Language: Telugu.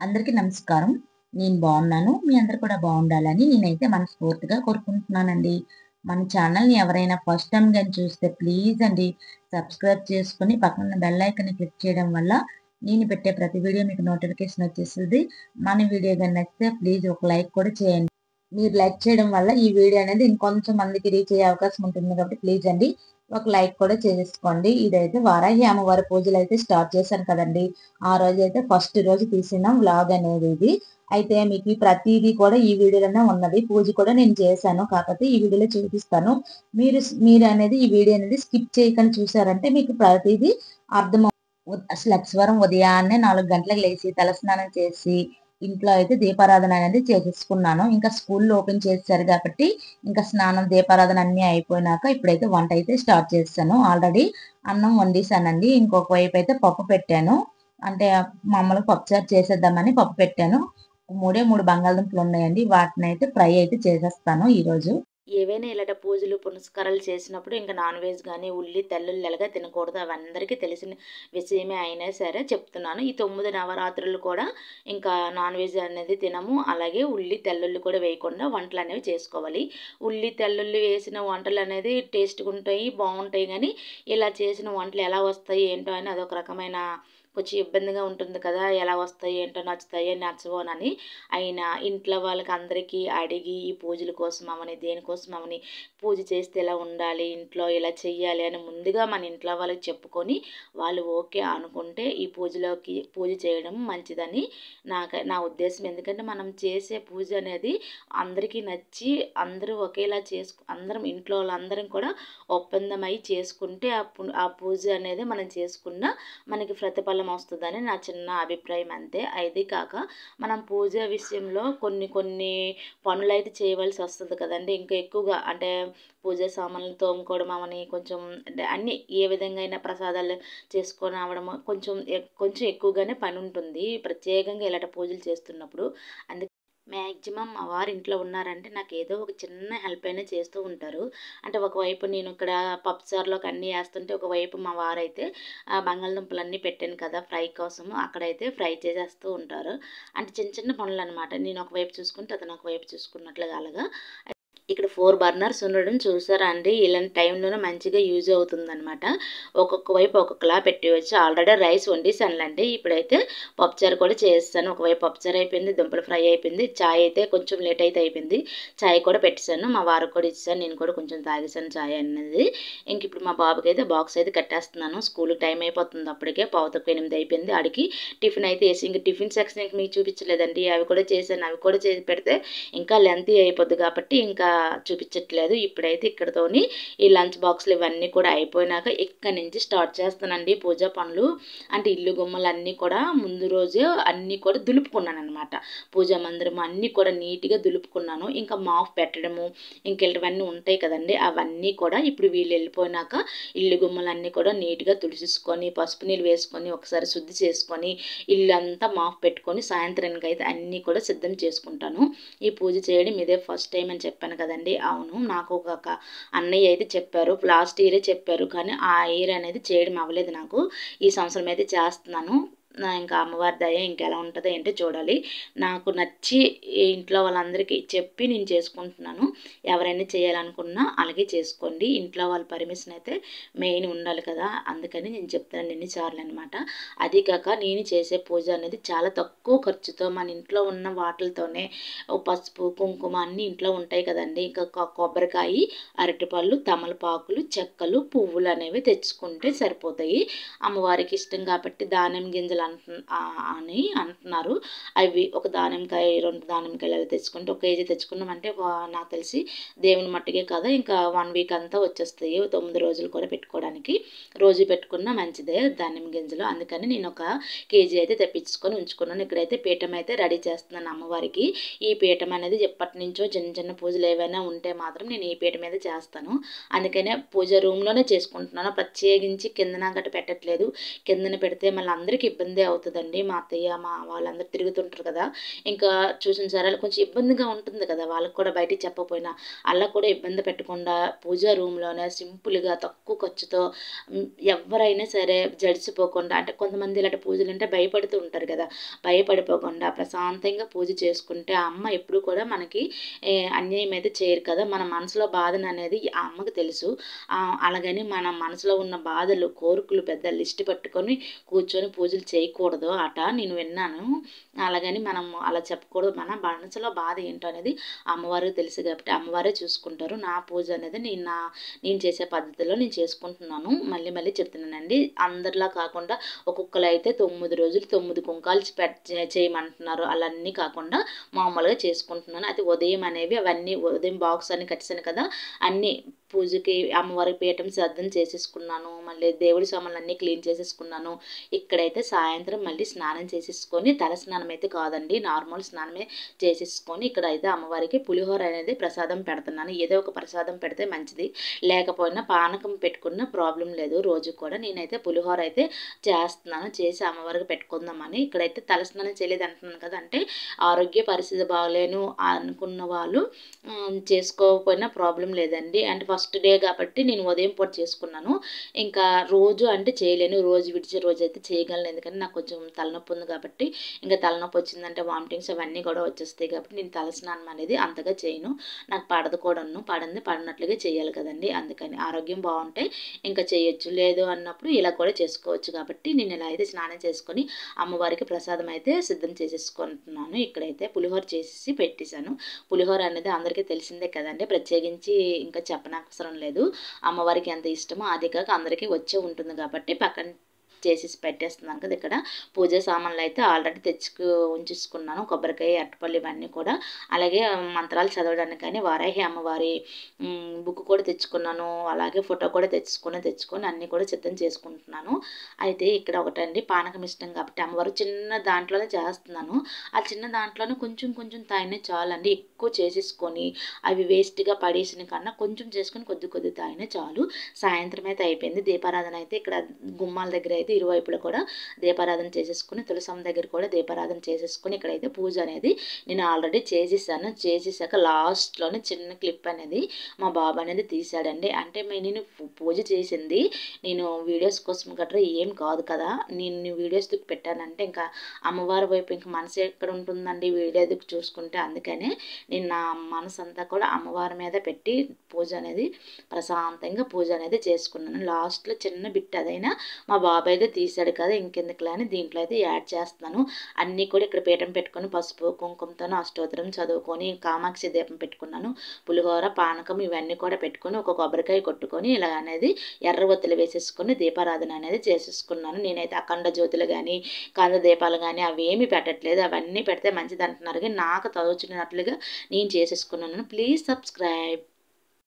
అందరికీ నమస్కారం. నేను బావున్నాను. మీ అందరూ కూడా బావుండాలని నేనైతే మనస్ఫూర్తిగా కోరుకుంటున్నానండి. మన ఛానల్‌ని ఎవరైనా ఫస్ట్ టైమ్ గాని చూస్తే ప్లీజ్ అండి సబ్స్క్రైబ్ చేసుకొని పక్కనున్న బెల్ ఐకాన్‌ని క్లిక్ చేయడం వల్ల నేను పెట్టే ప్రతి వీడియో మీకు నోటిఫికేషన్ వచ్చేస్తది. మన వీడియో గాని నచ్చితే ప్లీజ్ ఒక లైక్ కూడా చేయండి. మీరు లైక్ చేయడం వల్ల ఈ వీడియో అనేది ఇంకొంచెం మందికి రీచ్ అయ్యే అవకాశం ఉంటుంది కాబట్టి ప్లీజ్ అండి ఒక లైక్ కూడా చేసేసుకోండి. ఇదైతే వారాహి అమ్మవారి పూజలైతే స్టార్ట్ చేశాను కదండీ! ఆ రోజైతే ఫస్ట్ రోజు తీసిన వ్లాగ్ అనేది ఇది. అయితే మీకు ప్రతీదీ కూడా ఈ వీడియోలోనే ఉన్నది. పూజ కూడా నేను చేశాను. కాకపోతే ఈ వీడియోలో చూపిస్తాను. మీరనేది ఈ వీడియో అనేది స్కిప్ చేయకుండా చూసారంటే మీకు ప్రతీదీ అర్థమవు లక్ష్మీవారం ఉదయాన్నే 4 గంటలకు లేసి తలస్నానం చేసి ఇంట్లో అయితే దీపారాధన అనేది చేసేసుకున్నాను. ఇంకా స్కూల్‌లు ఓపెన్ చేసేసారు కాబట్టి ఇంకా స్నానం, దీపారాధన అన్నీ అయిపోయినాక ఇప్పుడైతే వంట అయితే స్టార్ట్ చేసేసాను. ఆల్రెడీ అన్నం వండేసానండి. ఇంకొక వైపు అయితే పప్పు పెట్టాను. అంటే మామూలుగా పప్పుచారు చేసేద్దామని పప్పు పెట్టాను. 3 బంగాళదుంపలు ఉన్నాయండి. వాటినైతే ఫ్రై అయితే చేసేస్తాను ఈరోజు. ఏవైనా ఇలాంటి పూజలు, పునస్కారాలు చేసినప్పుడు ఇంకా నాన్ వెజ్ గానీ, ఉల్లి, తెల్లుల్లి ఎలాగా తినకూడదు. అవి అందరికీ తెలిసిన విషయమే అయినా సరే చెప్తున్నాను. ఈ 9 నవరాత్రులు కూడా ఇంకా నాన్ వెజ్ అనేది తినము. అలాగే ఉల్లి, తెల్లుల్లి కూడా వేయకుండా వంటలనేవి చేసుకోవాలి. ఉల్లి, తెల్లుల్లి వేసిన వంటలనేది టేస్ట్‌గా ఉంటాయి, బావుంటాయి గానీ, ఇలా చేసిన వంటలు ఎలా వస్తాయి ఏంటో అని అదొక రకమైన కొంచెం ఇబ్బందిగా ఉంటుంది కదా! ఎలా వస్తాయి ఏంటో నచ్చుతాయో నచ్చవోనని. అయినా ఇంట్లో వాళ్ళకి అందరికీ అడిగి ఈ పూజల కోసం అవని, దేనికోసం అవని పూజ చేస్తే ఇలా ఉండాలి, ఇంట్లో ఇలా చెయ్యాలి అని ముందుగా మన ఇంట్లో వాళ్ళకి చెప్పుకొని వాళ్ళు ఓకే అనుకుంటే ఈ పూజ చేయడం మంచిదని నా ఉద్దేశం. ఎందుకంటే మనం చేసే పూజ అనేది అందరికీ నచ్చి అందరూ ఒకేలా అందరం ఇంట్లో వాళ్ళందరం కూడా ఒప్పందమై చేసుకుంటే ఆ పూజ అనేది మనం చేసుకున్న మనకి ప్రతిఫలం వస్తుందని నా చిన్న అభిప్రాయం అంతే. అది కాక మనం పూజ విషయంలో కొన్ని పనులైతే చేయవలసి వస్తుంది కదండీ! ఇంకా ఎక్కువగా అంటే పూజ సామాన్లు తోముకోవడం అవని కొంచెం అంటే అన్నీ ఏ విధంగా అయినా ప్రసాదాలు చేసుకొని రావడము కొంచెం ఎక్కువగానే పనుంటుంది. ప్రత్యేకంగా ఇలాంటి పూజలు చేస్తున్నప్పుడు. మ్యాక్సిమం మా వారు ఇంట్లో ఉన్నారంటే నాకు ఏదో ఒక చిన్న హెల్ప్ అయినా చేస్తూ ఉంటారు. అంటే ఒకవైపు నేను ఇక్కడ పప్పుచారులోకి అన్నీ ఏస్తుంటే, ఒకవైపు మా వారైతే బంగాళదుంపలన్నీ పెట్టాను కదా ఫ్రై కోసము, అక్కడైతే ఫ్రై చేసేస్తూ ఉంటారు. అంటే చిన్న చిన్న పనులనమాట. నేను ఒకవైపు చూసుకుంటే అతను ఒకవైపు చూసుకున్నట్లుగా అలాగా. ఇక్కడ 4 బర్నర్స్ ఉండడం చూసారా అండి? ఇలాంటి టైంలోనే మంచిగా యూజ్ అవుతుందనమాట. ఒక్కొక్క వైపు ఒక్కొక్కలా పెట్టేయొచ్చు. Already rice వండేసానులెండి. ఇప్పుడైతే పప్పుచారు కూడా చేసేసాను. ఒకవైపు పప్పుచారు అయిపోయింది, దుంపలు ఫ్రై అయిపోయింది. చాయ్ అయితే కొంచెం లేట్ అయితే అయిపోయింది. చాయ్ కూడా పెట్టేసాను. మా వారికి కూడా ఇచ్చేసాను. నేను కూడా కొంచెం తాగేసాను చాయ్ అనేది. ఇంక ఇప్పుడు మా బాబుకైతే బాక్స్ అయితే కట్టేస్తున్నాను. స్కూలుకి టైం అయిపోతుంది అప్పటికే. 7:45 అయిపోయింది. ఆడికి టిఫిన్ అయితే ఏసి ఇంక టిఫిన్ సెక్షన్ ఇంక మీకు చూపించలేదండి. అవి కూడా చేశాను. అవి కూడా చేసి పెడితే ఇంకా లెంతీ అయిపోద్ది కాబట్టి ఇంకా చూపించట్లేదు. ఇప్పుడైతే ఇక్కడితోని ఈ లంచ్ బాక్స్‌లు ఇవన్నీ కూడా అయిపోయినాక ఇక్కడి నుంచి స్టార్ట్ చేస్తానండి పూజా పనులు. అంటే ఇల్లు గుమ్మలన్నీ కూడా ముందు రోజే అన్నీ కూడా దులుపుకున్నాననమాట. పూజా మందిరం అన్నీ కూడా నీట్‌గా దులుపుకున్నాను. ఇంకా మాప్ పెట్టడము, ఇంకెళ్ళివన్నీ ఉంటాయి కదండీ! అవన్నీ కూడా ఇప్పుడు వీళ్ళు వెళ్ళిపోయినాక ఇల్లు గుమ్మలన్నీ కూడా నీట్‌గా తుడిసేసుకొని, పసుపు నీళ్ళు వేసుకొని, ఒకసారి శుద్ధి చేసుకొని, ఇల్లంతా మాప్ పెట్టుకొని సాయంత్రానికైతే అన్నీ కూడా సిద్ధం చేసుకుంటాను. ఈ పూజ చేయడం ఇదే ఫస్ట్ టైం అని చెప్పాను కదండీ! అవును. నాకు ఒక అన్నయ్య అయితే చెప్పారు. లాస్ట్ ఇయరే చెప్పారు. కానీ ఆ ఇయర్ అనేది చేయడం అవ్వలేదు నాకు. ఈ సంవత్సరం అయితే చేస్తున్నాను. ఇంకా అమ్మవారి దయ ఇంకెలా ఉంటదో ఏంటో చూడాలి. నాకు నచ్చి ఇంట్లో వాళ్ళందరికీ చెప్పి నేను చేసుకుంటున్నాను. ఎవరైనా చేయాలనుకున్నా అలాగే చేసుకోండి. ఇంట్లో వాళ్ళ పర్మిషన్ అయితే మెయిన్ ఉండాలి కదా! అందుకని నేను చెప్తాను ఎన్ని సార్లనమాట. అది కాక నేను చేసే పూజ అనేది చాలా తక్కువ ఖర్చుతో మన ఇంట్లో ఉన్న వాటిలతోనే పసుపు, కుంకుమ అన్నీ ఇంట్లో ఉంటాయి కదండీ! ఇంకా కొబ్బరికాయి, అరటిపళ్ళు, తమలపాకులు, చెక్కలు, పువ్వులు అనేవి తెచ్చుకుంటే సరిపోతాయి. అమ్మవారికి ఇష్టం కాబట్టి దానిమ్మ గింజలు అని అంటున్నారు. అవి ఒక దానిమ్మకాయ, 2 దానిమ్మకాయలు అలా తెచ్చుకుంటే ఒక కేజీ తెచ్చుకున్నామంటే నాకు తెలిసి దేవుని మట్టుకే కదా ఇంకా 1 వీక్ అంతా వచ్చేస్తాయి. 9 రోజులు కూడా పెట్టుకోవడానికి. రోజు పెట్టుకున్నా మంచిదే దానిమ్మ గింజలు. అందుకని నేను ఒక కేజీ అయితే తెప్పించుకొని ఉంచుకున్నాను. ఇక్కడైతే పీఠం అయితే రెడీ చేస్తున్నాను అమ్మవారికి. ఈ పీఠం అనేది ఎప్పటినుంచో చిన్న చిన్న పూజలు ఏవైనా ఉంటే మాత్రం నేను ఈ పీఠం మీద చేస్తాను. అందుకనే పూజ రూమ్‌లోనే చేసుకుంటున్నాను. ప్రత్యేకించి కిందన గట్ట పెట్టట్లేదు. కిందన పెడితే మళ్ళీ అందరికీ ఇబ్బంది ఇబ్బందే అవుతుందండి. మా అత్తయ్య, మా వాళ్ళందరూ తిరుగుతుంటారు కదా! ఇంకా చూసిన సరే కొంచెం ఇబ్బందిగా ఉంటుంది కదా! వాళ్ళకి కూడా బయటికి చెప్పకపోయినా. అలా కూడా ఇబ్బంది పెట్టకుండా పూజా రూమ్‌లోనే సింపుల్‌గా తక్కువ ఖర్చుతో ఎవ్వరైనా సరే జడిసిపోకుండా అంటే కొంతమంది ఇలాంటి పూజలంటే భయపడుతూ ఉంటారు కదా! భయపడిపోకుండా ప్రశాంతంగా పూజ చేసుకుంటే ఆ అమ్మ ఎప్పుడు కూడా మనకి అన్యాయం అయితే చేయరు కదా! మన మనసులో బాధననేది ఆ అమ్మకి తెలుసు. అలాగని మన మనసులో ఉన్న బాధలు, కోరికలు పెద్ద లిస్ట్ పెట్టుకొని కూర్చొని పూజలు చేయకూడదు అట నేను విన్నాను. అలాగని మనం అలా చెప్పకూడదు. మన మనసులో బాధ ఏంటో అనేది అమ్మవారికి తెలుసు కాబట్టి అమ్మవారే చూసుకుంటారు. నా పూజ అనేది నేను చేసే పద్ధతిలో నేను చేసుకుంటున్నాను. మళ్ళీ మళ్ళీ చెప్తున్నానండి. అందరిలా కాకుండా ఒక్కొక్కళ్ళైతే 9 రోజులు 9 కుంకాలు చేయమంటున్నారు. అలా అన్నీ కాకుండా మామూలుగా చేసుకుంటున్నాను. అయితే ఉదయం అనేవి అవన్నీ ఉదయం బాక్స్ అన్ని కట్టేసాను కదా! అన్నీ పూజకి అమ్మవారి పీఠం సిద్ధం చేసేసుకున్నాను. మళ్ళీ దేవుడి సామాన్లన్నీ క్లీన్ చేసేసుకున్నాను. ఇక్కడైతే సాయంత్రం మళ్ళీ స్నానం చేసేసుకొని తలస్నానం అయితే కాదండి. నార్మల్ స్నానమే చేసేసుకొని ఇక్కడైతే అమ్మవారికి పులిహోర అనేది ప్రసాదం పెడుతున్నాను. ఏదో ఒక ప్రసాదం పెడితే మంచిది. లేకపోయినా పానకం పెట్టుకున్న ప్రాబ్లం లేదు. రోజు కూడా నేనైతే పులిహోర అయితే చేస్తున్నాను. చేసి అమ్మవారికి పెట్టుకుందామని. ఇక్కడైతే తలస్నానం చేయలేదు అంటున్నాను కదా! అంటే ఆరోగ్య పరిస్థితి బాగలేను అనుకున్న వాళ్ళు చేసుకోకపోయినా ప్రాబ్లం లేదండి. అంటే ఫస్ట్ డే కాబట్టి నేను ఉదయం పూట చేసుకున్నాను. ఇంకా రోజు అంటే చేయలేను. రోజు విడిచే రోజైతే చేయగలను. ఎందుకంటే నాకు కొంచెం తలనొప్పి ఉంది కాబట్టి ఇంకా తలనొప్పి వచ్చిందంటే వామిటింగ్స్ అవన్నీ కూడా వచ్చేస్తాయి కాబట్టి నేను తలస్నానం అనేది అంతగా చేయను. నాకు పడదు కూడాను. పడినట్లుగా చేయాలి కదండీ! అందుకని ఆరోగ్యం బాగుంటే ఇంకా చేయొచ్చు. లేదు అన్నప్పుడు ఇలా కూడా చేసుకోవచ్చు కాబట్టి నేను ఇలా అయితే స్నానం చేసుకొని అమ్మవారికి ప్రసాదం అయితే సిద్ధం చేసేసుకుంటున్నాను. ఇక్కడైతే పులిహోర చేసేసి పెట్టేశాను. పులిహోర అనేది అందరికీ తెలిసిందే కదండీ! ప్రత్యేకించి ఇంకా చెప్పనవసరం లేదు. అమ్మవారికి ఎంత ఇష్టమో అది కాక అందరికీ వచ్చే ఉంటుంది కాబట్టి పక్కన చేసేసి పెట్టేస్తున్నాను కదా! ఇక్కడ పూజ సామాన్లు అయితే ఆల్రెడీ ఉంచేసుకున్నాను. కొబ్బరికాయ, అరటిపళ్ళు ఇవన్నీ కూడా. అలాగే మంత్రాలు చదవడానికి కానీ వారాహి అమ్మవారి బుక్ కూడా తెచ్చుకున్నాను. అలాగే ఫోటో కూడా తెచ్చుకొని అన్నీ కూడా సిద్ధం చేసుకుంటున్నాను. అయితే ఇక్కడ ఒకటండి పానకం ఇష్టం కాబట్టి అమ్మవారు చిన్న దాంట్లోనే చేస్తున్నాను. ఆ చిన్న దాంట్లోనే కొంచెం కొంచెం తాగినా చాలండి. ఎక్కువ చేసేసుకొని అవి వేస్ట్‌గా పడేసిన కన్నా కొంచెం చేసుకొని కొద్ది తాగినా చాలు. సాయంత్రం అయితే అయిపోయింది. దీపారాధన అయితే ఇక్కడ గుమ్మాల దగ్గర అయితే ఇరువైపులా కూడా దీపారాధన చేసేసుకొని తులసమ్మ దగ్గర కూడా దీపారాధన చేసేసుకొని ఇక్కడైతే పూజ అనేది నేను ఆల్రెడీ చేసేసాను. చేసేసాక లాస్ట్‌లోనే చిన్న క్లిప్ అనేది మా బాబు అనేది తీశాడండి. అంటే నేను పూజ చేసింది నేను వీడియోస్ కోసం గట్రా ఏం కాదు కదా! నేను వీడియోస్ పెట్టానంటే ఇంకా అమ్మవారి వైపు ఇంక మనసు ఎక్కడ ఉంటుందండి వీడియో చూసుకుంటే. అందుకనే నేను నా మనసంతా కూడా అమ్మవారి మీద పెట్టి పూజ అనేది ప్రశాంతంగా పూజ అనేది చేసుకున్నాను. లాస్ట్‌లో చిన్న బిట్ అదైనా మా బాబాయ్ అయితే తీశాడు కదా! ఇంకెందుకులే అని దీంట్లో అయితే యాడ్ చేస్తున్నాను. అన్నీ కూడా ఇక్కడ పీఠం పెట్టుకొని పసుపు, కుంకుమతోని అష్టోత్తరం చదువుకొని కామాక్షి దీపం పెట్టుకున్నాను. పులిహోర, పానకం ఇవన్నీ కూడా పెట్టుకొని ఒక కొబ్బరికాయ కొట్టుకొని ఇలా అనేది ఎర్ర ఒత్తులు వేసేసుకొని దీపారాధన అనేది చేసేసుకున్నాను. నేనైతే అఖండ జ్యోతులు కానీ, కంద దీపాలు కానీ అవేమీ పెట్టట్లేదు. అవన్నీ పెడితే మంచిది అంటున్నారు కానీ నాకు తోచినట్లుగా నేను చేసేసుకున్నాను. Please subscribe.